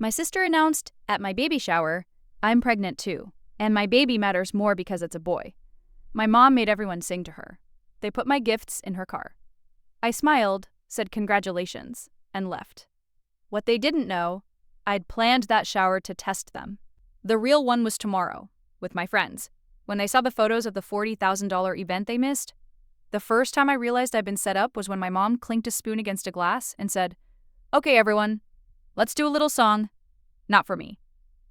My sister announced at my baby shower, I'm pregnant too, and my baby matters more because it's a boy. My mom made everyone sing to her. They put my gifts in her car. I smiled, said congratulations, and left. What they didn't know, I'd planned that shower to test them. The real one was tomorrow, with my friends. When they saw the photos of the $40,000 event they missed, the first time I realized I'd been set up was when my mom clinked a spoon against a glass and said, "Okay, everyone, let's do a little song." Not for me,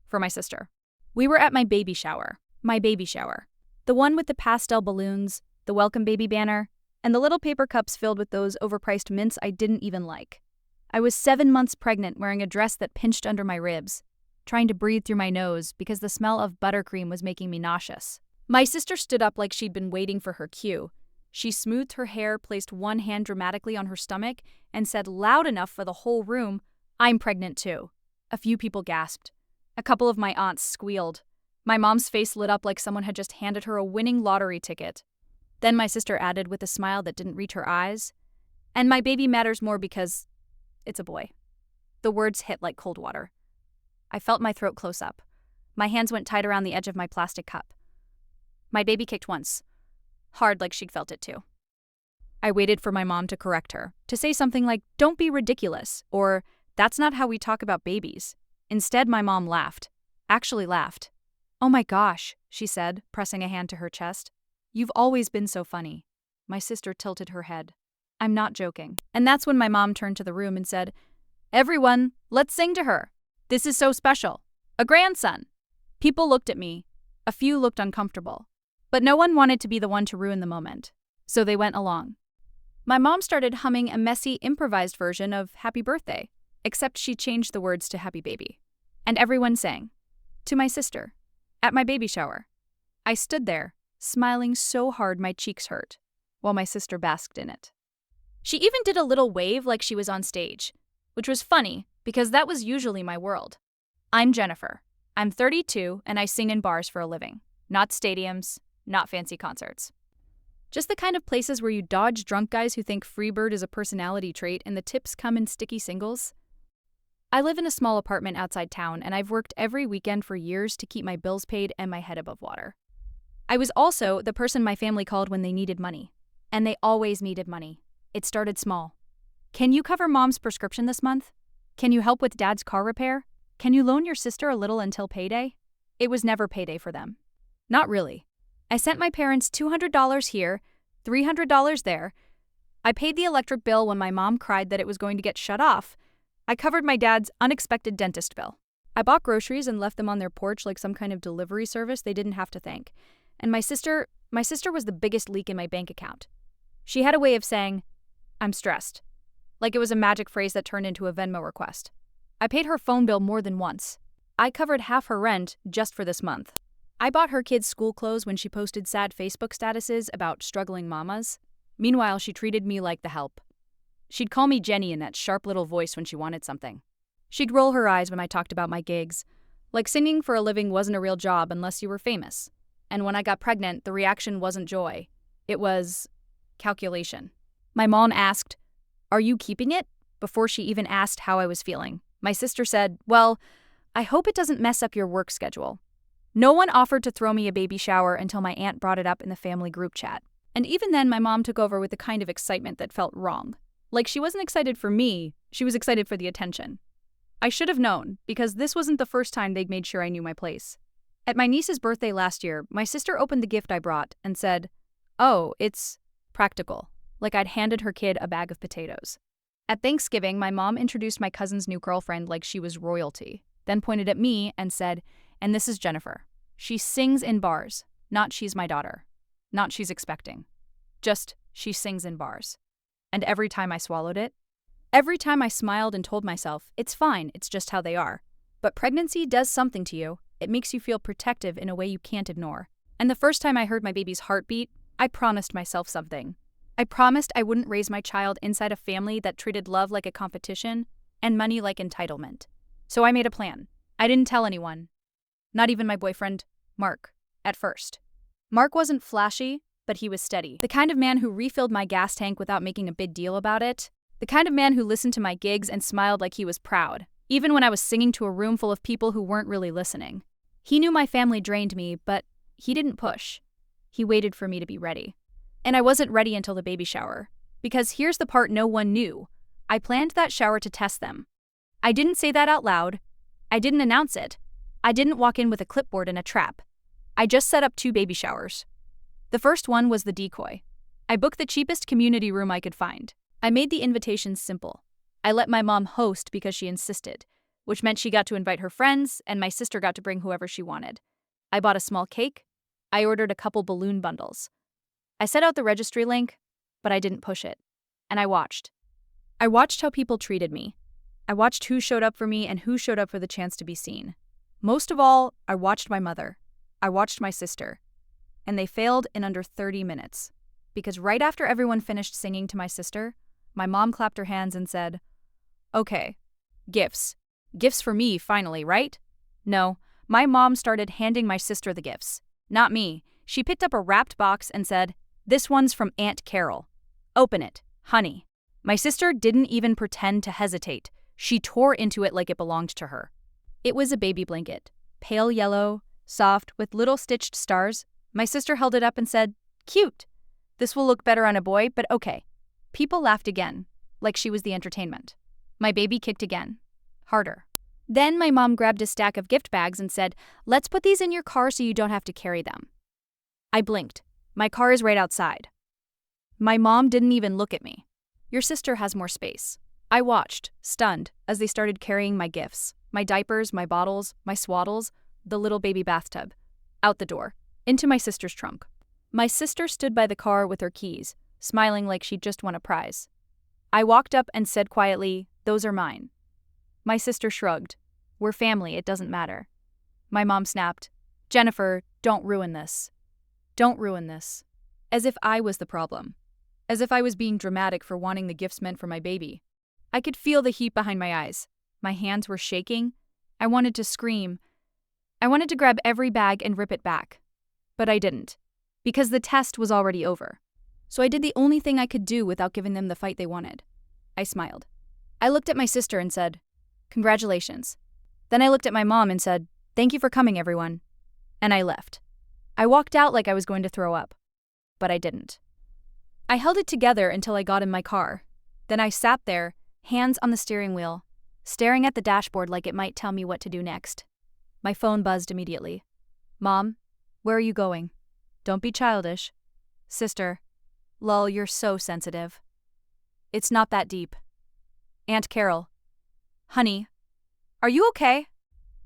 for my sister. We were at my baby shower. The one with the pastel balloons, the welcome baby banner, and the little paper cups filled with those overpriced mints I didn't even like. I was 7 months pregnant, wearing a dress that pinched under my ribs, trying to breathe through my nose because the smell of buttercream was making me nauseous. My sister stood up like she'd been waiting for her cue. She smoothed her hair, placed one hand dramatically on her stomach, and said loud enough for the whole room, "I'm pregnant too." A few people gasped. A couple of my aunts squealed. My mom's face lit up like someone had just handed her a winning lottery ticket. Then my sister added with a smile that didn't reach her eyes, "And my baby matters more because it's a boy." The words hit like cold water. I felt my throat close up. My hands went tight around the edge of my plastic cup. My baby kicked once, hard like she'd felt it too. I waited for my mom to correct her, to say something like, "Don't be ridiculous," or "That's not how we talk about babies." Instead, my mom laughed. Actually laughed. "Oh my gosh," she said, pressing a hand to her chest. "You've always been so funny." My sister tilted her head. "I'm not joking." And that's when my mom turned to the room and said, "Everyone, let's sing to her. This is so special. A grandson." People looked at me. A few looked uncomfortable. But no one wanted to be the one to ruin the moment. So they went along. My mom started humming a messy, improvised version of Happy Birthday, except she changed the words to Happy Baby. And everyone sang. To my sister. At my baby shower. I stood there, smiling so hard my cheeks hurt, while my sister basked in it. She even did a little wave like she was on stage, which was funny because that was usually my world. I'm Jennifer. I'm 32 and I sing in bars for a living. Not stadiums, not fancy concerts. Just the kind of places where you dodge drunk guys who think Freebird is a personality trait and the tips come in sticky singles. I live in a small apartment outside town and I've worked every weekend for years to keep my bills paid and my head above water. I was also the person my family called when they needed money. And they always needed money. It started small. Can you cover mom's prescription this month? Can you help with dad's car repair? Can you loan your sister a little until payday? It was never payday for them. Not really. I sent my parents $200 here, $300 there. I paid the electric bill when my mom cried that it was going to get shut off. I covered my dad's unexpected dentist bill. I bought groceries and left them on their porch like some kind of delivery service they didn't have to thank. And my sister was the biggest leak in my bank account. She had a way of saying, "I'm stressed," like it was a magic phrase that turned into a Venmo request. I paid her phone bill more than once. I covered half her rent just for this month. I bought her kids' school clothes when she posted sad Facebook statuses about struggling mamas. Meanwhile, she treated me like the help. She'd call me Jenny in that sharp little voice when she wanted something. She'd roll her eyes when I talked about my gigs, like singing for a living wasn't a real job unless you were famous. And when I got pregnant, the reaction wasn't joy. It was calculation. My mom asked, "Are you keeping it?" before she even asked how I was feeling. My sister said, "Well, I hope it doesn't mess up your work schedule." No one offered to throw me a baby shower until my aunt brought it up in the family group chat. And even then, my mom took over with a kind of excitement that felt wrong. Like she wasn't excited for me, she was excited for the attention. I should have known, because this wasn't the first time they'd made sure I knew my place. At my niece's birthday last year, my sister opened the gift I brought and said, "Oh, it's practical," like I'd handed her kid a bag of potatoes. At Thanksgiving, my mom introduced my cousin's new girlfriend like she was royalty, then pointed at me and said, "And this is Jennifer. She sings in bars, not she's my daughter, not she's expecting. Just she sings in bars." And every time I swallowed it, every time I smiled and told myself, it's fine, it's just how they are. But pregnancy does something to you. It makes you feel protective in a way you can't ignore. And the first time I heard my baby's heartbeat, I promised myself something. I promised I wouldn't raise my child inside a family that treated love like a competition and money like entitlement. So I made a plan. I didn't tell anyone. Not even my boyfriend, Mark, at first. Mark wasn't flashy, but he was steady. The kind of man who refilled my gas tank without making a big deal about it. The kind of man who listened to my gigs and smiled like he was proud, even when I was singing to a room full of people who weren't really listening. He knew my family drained me, but he didn't push. He waited for me to be ready. And I wasn't ready until the baby shower. Because here's the part no one knew. I planned that shower to test them. I didn't say that out loud. I didn't announce it. I didn't walk in with a clipboard and a trap. I just set up 2 baby showers. The first one was the decoy. I booked the cheapest community room I could find. I made the invitations simple. I let my mom host because she insisted, which meant she got to invite her friends and my sister got to bring whoever she wanted. I bought a small cake. I ordered a couple balloon bundles. I set out the registry link, but I didn't push it. And I watched. I watched how people treated me. I watched who showed up for me and who showed up for the chance to be seen. Most of all, I watched my mother. I watched my sister. And they failed in under 30 minutes. Because right after everyone finished singing to my sister, my mom clapped her hands and said, "Okay, gifts. Gifts for me, finally, right?" No, my mom started handing my sister the gifts. Not me. She picked up a wrapped box and said, "This one's from Aunt Carol. Open it, honey." My sister didn't even pretend to hesitate. She tore into it like it belonged to her. It was a baby blanket, pale yellow, soft, with little stitched stars. My sister held it up and said, "Cute. This will look better on a boy, but okay." People laughed again, like she was the entertainment. My baby kicked again. Harder. Then my mom grabbed a stack of gift bags and said, "Let's put these in your car so you don't have to carry them." I blinked. My car is right outside. My mom didn't even look at me. "Your sister has more space." I watched, stunned, as they started carrying my gifts, my diapers, my bottles, my swaddles, the little baby bathtub, out the door, into my sister's trunk. My sister stood by the car with her keys, smiling like she'd just won a prize. I walked up and said quietly, "Those are mine." My sister shrugged. "We're family, it doesn't matter." My mom snapped, "Jennifer, don't ruin this. Don't ruin this." As if I was the problem. As if I was being dramatic for wanting the gifts meant for my baby. I could feel the heat behind my eyes. My hands were shaking. I wanted to scream. I wanted to grab every bag and rip it back. But I didn't. Because the test was already over. So I did the only thing I could do without giving them the fight they wanted. I smiled. I looked at my sister and said, "Congratulations." Then I looked at my mom and said, "Thank you for coming, everyone." And I left. I walked out like I was going to throw up. But I didn't. I held it together until I got in my car. Then I sat there, hands on the steering wheel, staring at the dashboard like it might tell me what to do next. My phone buzzed immediately. "Mom, where are you going? Don't be childish." "Sister, lol, you're so sensitive." "It's not that deep." "Aunt Carol." "Honey, are you okay?"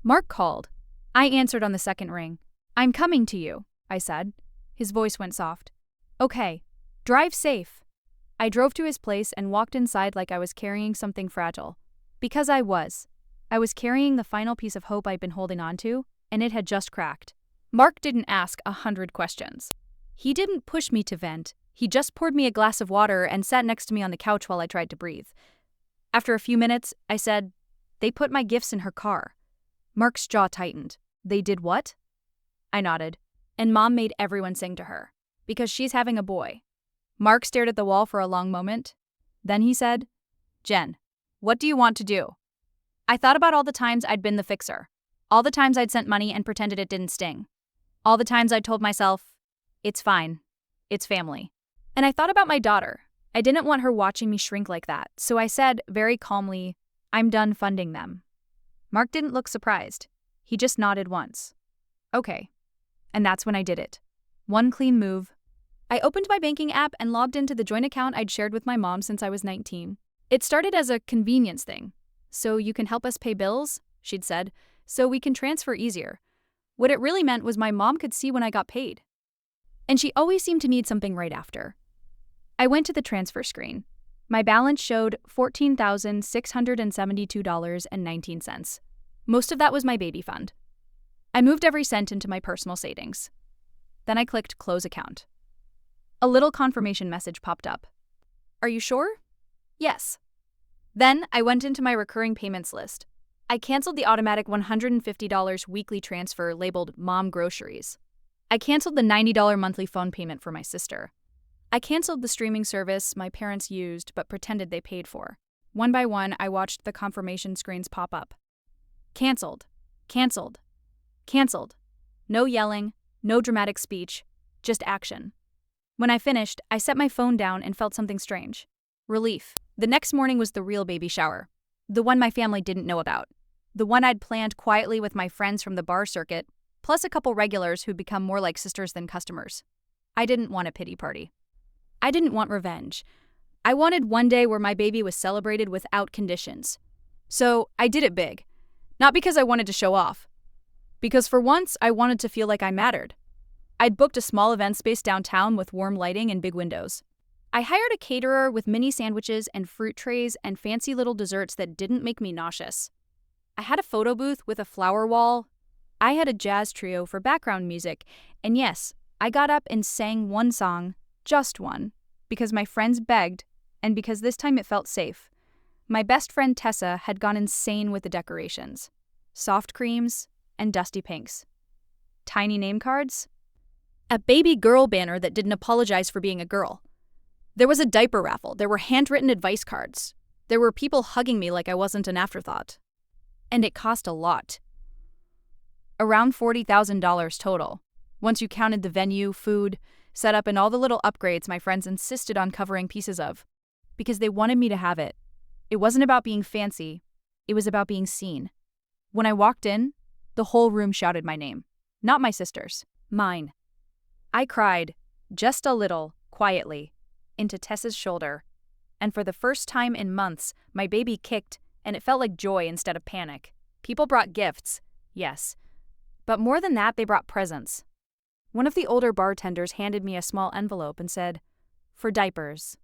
Mark called. I answered on the second ring. "I'm coming to you," I said. His voice went soft. "Okay, drive safe." I drove to his place and walked inside like I was carrying something fragile. Because I was. I was carrying the final piece of hope I'd been holding on to, and it had just cracked. Mark didn't ask 100 questions. He didn't push me to vent. He just poured me a glass of water and sat next to me on the couch while I tried to breathe. After a few minutes, I said, "They put my gifts in her car." Mark's jaw tightened. "They did what?" I nodded. "And Mom made everyone sing to her. Because she's having a boy." Mark stared at the wall for a long moment. Then he said, "Jen, what do you want to do?" I thought about all the times I'd been the fixer. All the times I'd sent money and pretended it didn't sting. All the times I'd told myself, "It's fine. It's family." And I thought about my daughter. I didn't want her watching me shrink like that, so I said, very calmly, "I'm done funding them." Mark didn't look surprised. He just nodded once. "Okay." And that's when I did it. One clean move. I opened my banking app and logged into the joint account I'd shared with my mom since I was 19. It started as a convenience thing. "So you can help us pay bills," she'd said, "so we can transfer easier." What it really meant was my mom could see when I got paid. And she always seemed to need something right after. I went to the transfer screen. My balance showed $14,672.19. Most of that was my baby fund. I moved every cent into my personal savings. Then I clicked Close Account. A little confirmation message popped up. "Are you sure?" "Yes." Then I went into my recurring payments list. I canceled the automatic $150 weekly transfer labeled Mom Groceries. I canceled the $90 monthly phone payment for my sister. I canceled the streaming service my parents used but pretended they paid for. One by one, I watched the confirmation screens pop up. Cancelled. Cancelled. Cancelled. No yelling, no dramatic speech, just action. When I finished, I set my phone down and felt something strange. Relief. The next morning was the real baby shower. The one my family didn't know about. The one I'd planned quietly with my friends from the bar circuit, plus a couple regulars who'd become more like sisters than customers. I didn't want a pity party. I didn't want revenge. I wanted one day where my baby was celebrated without conditions. So I did it big. Not because I wanted to show off. Because for once, I wanted to feel like I mattered. I'd booked a small event space downtown with warm lighting and big windows. I hired a caterer with mini sandwiches and fruit trays and fancy little desserts that didn't make me nauseous. I had a photo booth with a flower wall. I had a jazz trio for background music. And yes, I got up and sang one song, just one, because my friends begged and because this time it felt safe. My best friend Tessa had gone insane with the decorations. Soft creams and dusty pinks. Tiny name cards. A baby girl banner that didn't apologize for being a girl. There was a diaper raffle. There were handwritten advice cards. There were people hugging me like I wasn't an afterthought. And it cost a lot. Around $40,000 total, once you counted the venue, food, setup, and all the little upgrades my friends insisted on covering pieces of. Because they wanted me to have it. It wasn't about being fancy. It was about being seen. When I walked in, the whole room shouted my name. Not my sister's. Mine. I cried, just a little, quietly, into Tessa's shoulder. And for the first time in months, my baby kicked, and it felt like joy instead of panic. People brought gifts, yes. But more than that, they brought presents. One of the older bartenders handed me a small envelope and said, "For diapers."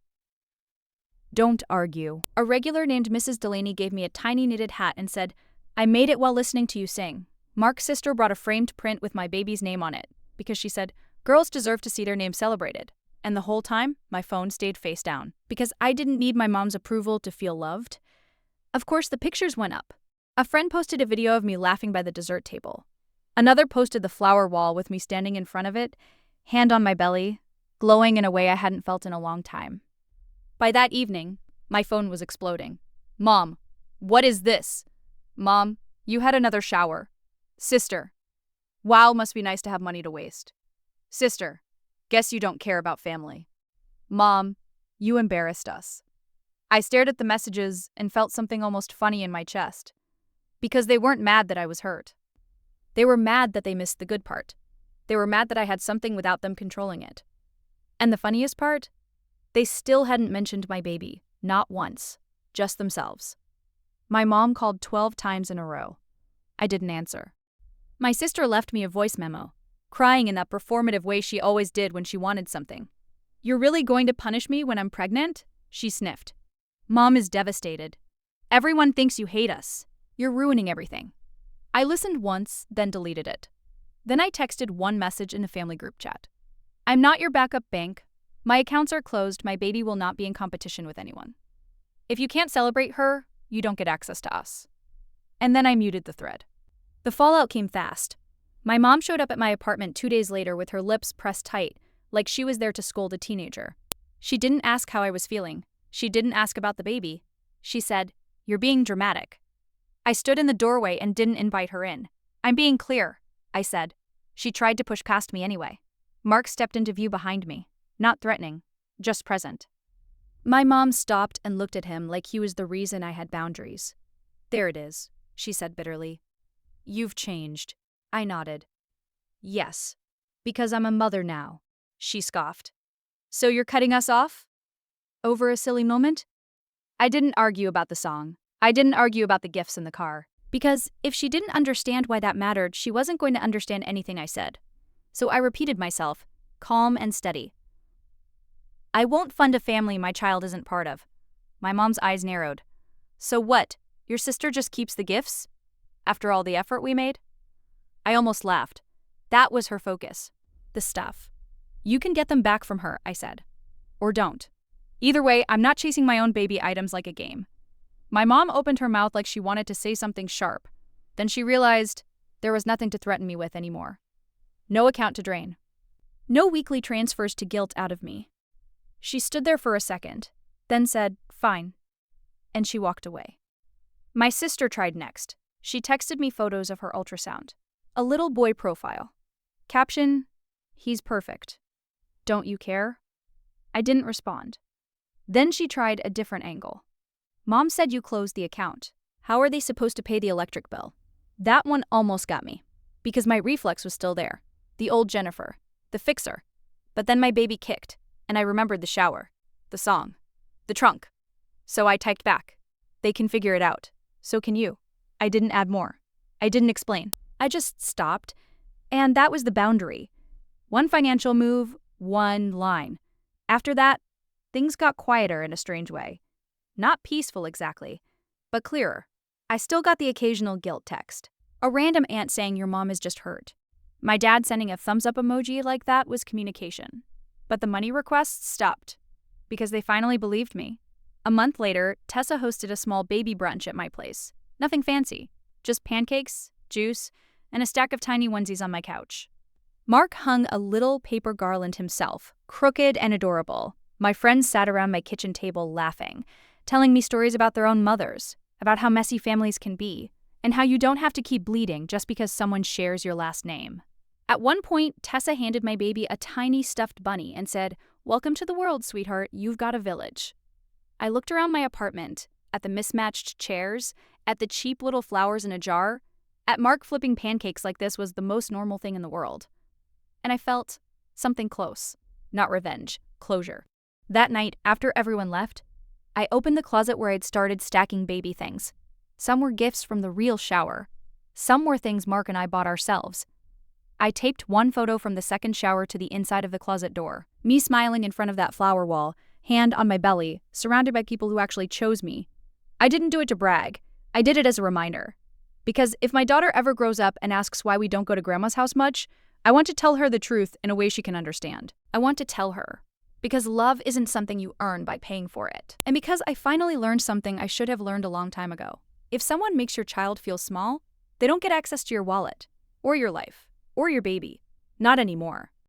Don't argue. A regular named Mrs. Delaney gave me a tiny knitted hat and said, "I made it while listening to you sing." Mark's sister brought a framed print with my baby's name on it, because she said, girls deserve to see their name celebrated. And the whole time, my phone stayed face down, because I didn't need my mom's approval to feel loved. Of course, the pictures went up. A friend posted a video of me laughing by the dessert table. Another posted the flower wall with me standing in front of it, hand on my belly, glowing in a way I hadn't felt in a long time. By that evening, my phone was exploding. Mom, what is this? Mom, you had another shower. Sister, wow, must be nice to have money to waste. Sister, guess you don't care about family. Mom, you embarrassed us. I stared at the messages and felt something almost funny in my chest. Because they weren't mad that I was hurt. They were mad that they missed the good part. They were mad that I had something without them controlling it. And the funniest part? They still hadn't mentioned my baby, not once, just themselves. My mom called 12 times in a row. I didn't answer. My sister left me a voice memo, crying in that performative way she always did when she wanted something. You're really going to punish me when I'm pregnant? She sniffed. Mom is devastated. Everyone thinks you hate us. You're ruining everything. I listened once, then deleted it. Then I texted one message in the family group chat. I'm not your backup bank. My accounts are closed. My baby will not be in competition with anyone. If you can't celebrate her, you don't get access to us. And then I muted the thread. The fallout came fast. My mom showed up at my apartment 2 days later with her lips pressed tight, like she was there to scold a teenager. She didn't ask how I was feeling. She didn't ask about the baby. She said, "You're being dramatic." I stood in the doorway and didn't invite her in. "I'm being clear," I said. She tried to push past me anyway. Mark stepped into view behind me, not threatening, just present. My mom stopped and looked at him like he was the reason I had boundaries. "There it is," she said bitterly. "You've changed." I nodded. "Yes, because I'm a mother now," she scoffed. "So you're cutting us off? Over a silly moment?" I didn't argue about the song. I didn't argue about the gifts in the car. Because if she didn't understand why that mattered, she wasn't going to understand anything I said. So I repeated myself, calm and steady. I won't fund a family my child isn't part of. My mom's eyes narrowed. So what? Your sister just keeps the gifts? After all the effort we made? I almost laughed. That was her focus. The stuff. You can get them back from her, I said. Or don't. Either way, I'm not chasing my own baby items like a game. My mom opened her mouth like she wanted to say something sharp. Then she realized there was nothing to threaten me with anymore. No account to drain. No weekly transfers to guilt out of me. She stood there for a second, then said, "Fine." and she walked away. My sister tried next. She texted me photos of her ultrasound. A little boy profile. Caption, "He's perfect. Don't you care?" I didn't respond. Then she tried a different angle. "Mom said you closed the account. How are they supposed to pay the electric bill?" That one almost got me, because my reflex was still there. The old Jennifer. The fixer. But then my baby kicked, and I remembered the shower, the song, the trunk. So I typed back. "They can figure it out. So can you." I didn't add more. I didn't explain. I just stopped, and that was the boundary. One financial move, one line. After that, things got quieter in a strange way. Not peaceful exactly, but clearer. I still got the occasional guilt text. A random aunt saying your mom is just hurt. My dad sending a thumbs up emoji like that was communication. But the money requests stopped, because they finally believed me. A month later, Tessa hosted a small baby brunch at my place. Nothing fancy, just pancakes, juice, and a stack of tiny onesies on my couch. Mark hung a little paper garland himself, crooked and adorable. My friends sat around my kitchen table laughing, telling me stories about their own mothers, about how messy families can be, and how you don't have to keep bleeding just because someone shares your last name. At one point, Tessa handed my baby a tiny stuffed bunny and said, "Welcome to the world, sweetheart, you've got a village." I looked around my apartment, at the mismatched chairs, at the cheap little flowers in a jar. At Mark flipping pancakes like this was the most normal thing in the world. And I felt something close. Not revenge, closure. That night, after everyone left, I opened the closet where I'd started stacking baby things. Some were gifts from the real shower. Some were things Mark and I bought ourselves. I taped one photo from the second shower to the inside of the closet door. Me smiling in front of that flower wall, hand on my belly, surrounded by people who actually chose me. I didn't do it to brag. I did it as a reminder. Because if my daughter ever grows up and asks why we don't go to grandma's house much, I want to tell her the truth in a way she can understand. I want to tell her. Because love isn't something you earn by paying for it. And because I finally learned something I should have learned a long time ago. If someone makes your child feel small, they don't get access to your wallet, or your life, or your baby. Not anymore.